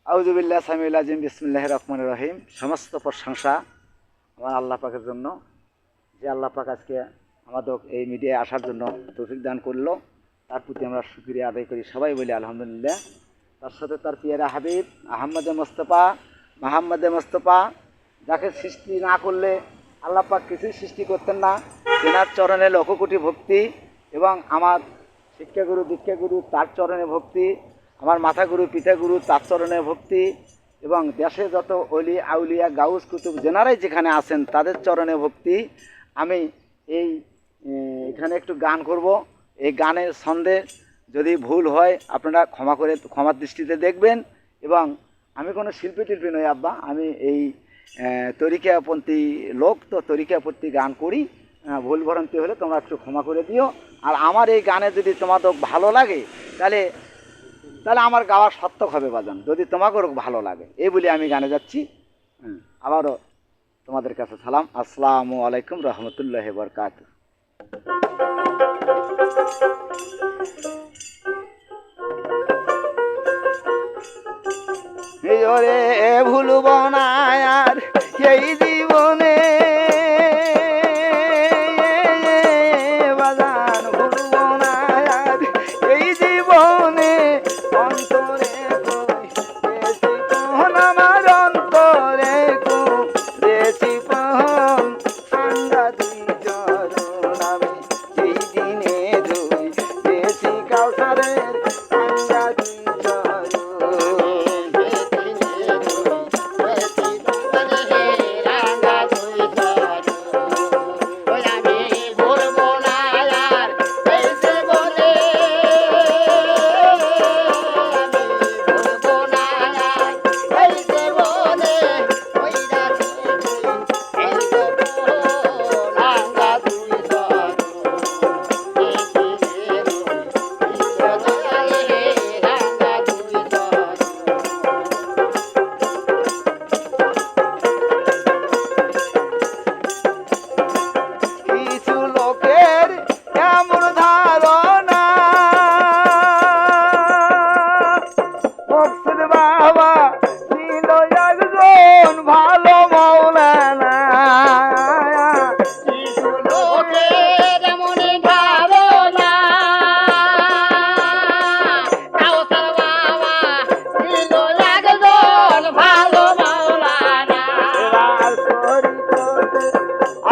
আউযুবিল্লাহি সামিউল আযীম বিসমিল্লাহির রহমানির রহিম। সমস্ত প্রশংসা আমার আল্লাহ পাকের জন্য, যে আল্লাহ পাক আজকে আমাদের এই মিডিয়ায় আসার জন্য তৌফিক দান করলো। তার প্রতি আমরা শুকরিয়া আদায় করি, সবাই বলি আলহামদুলিল্লাহ। তার সাথে তার পিয়ারা হাবিব মাহমুদে মোস্তফা, যাকে সৃষ্টি না করলে আল্লাহ পাক কিছুই সৃষ্টি করতেন না। তেনার চরণে লক্ষ কোটি ভক্তি এবং আমার শিক্ষাগুরু দীক্ষাগুরু তার চরণে ভক্তি, আমার মাথাগুরু পিতাগুরু তার চরণে ভক্তি, এবং দেশে যত অলি আউলিয়া গাউস কুতুব যেনারাই যেখানে আছেন তাদের চরণে ভক্তি। আমি এখানে একটু গান করব। এই গানের ছন্দে যদি ভুল হয় আপনারা ক্ষমার দৃষ্টিতে দেখবেন। এবং আমি কোনো শিল্পী টিল্পী নই আব্বা, আমি এই তরিকাপন্থী লোক, তো তরিকাপন্থী গান করি। ভুল ভ্রান্তি হলে তোমরা একটু ক্ষমা করে দিও। আর আমার এই গানে যদি তোমাদের ভালো লাগে তাহলে আমার গাওয়া সার্থক হবে বাজান, যদি তোমাকেও ভালো লাগে। এই বলে আমি গানে যাচ্ছি। আবারও তোমাদের কাছে সালাম, আসসালামু আলাইকুম রহমতুল্লাহি ওয়া বারাকাতুহু। ওরে ভুলব না আর এই জীবনে, বাজান ভুলব না আর এই জীবনে। অন্তরে কইছি কোন আমার অন্তরে কইছি কোন সাংঘাতিক চরণ আমি এই দিনে ধুইছি কাউসারের সাংঘাতিক চরণ।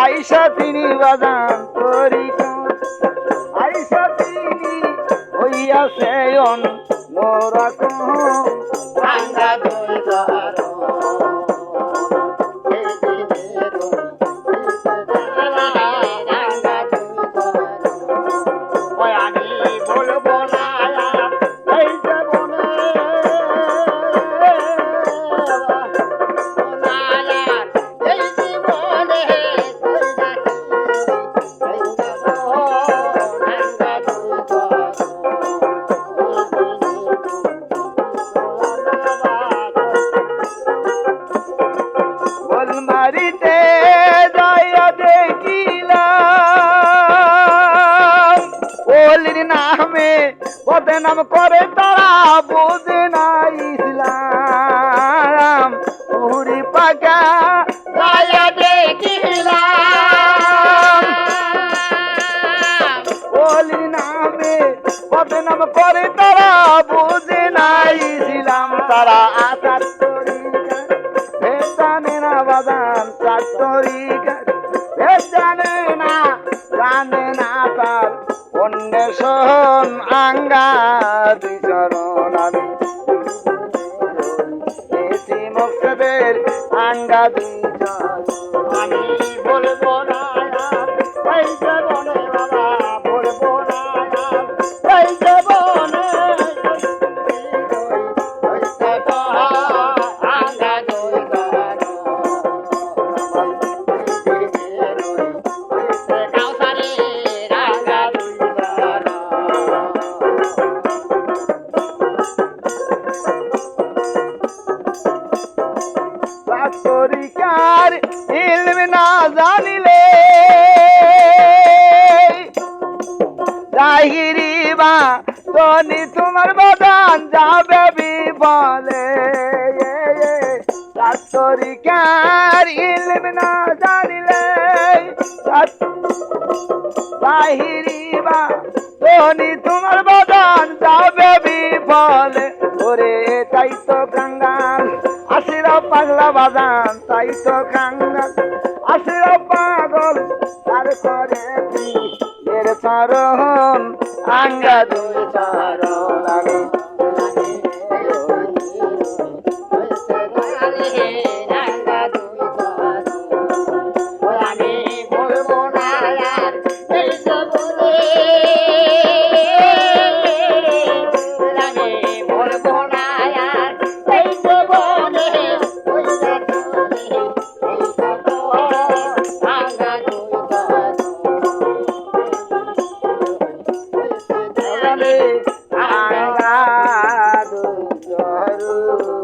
আইসা তিনি বাজান তরিকত, আইসা তিনি হইয়াছে অন্যরকম ভাঙা দুই দ্বার। মারিতে যাইয়া দেখিলাম ওলির নামে বদনাম করে তারা বুঝে না ইসলাম। উড়ি পাকা যাইয়া দেখিলাম ওলির নামে বদনাম করে তারা বুঝে না ইসলাম। তারা আচার জানে না বাজান তার তরিকা, জানে না তার অন্বেষণ আঙ্গা দুই চরণ আমি পেয়েছি মকসদের আঙ্গা দুই চরণ। আমি বলবো না এই জীবনে বাবা, বলবো না এই জীবনে তরিকার ইলম না জানিলে জাহিরি বা তনি তোমার বাদান যাবে বিফলে। তরিকার ইলম না জানিলে বাহিরি বা ধনী তোমার বাদান যাবে বিফলে ওরে তাই তো কাঙ্গাল আসিরা পাগলা বাদান তাই তো কাঙ্গাল আসিরা পাগল তার করে এর চরণ আঙ্গা দুই চরণ আমি আঙ্গা দুই চরণ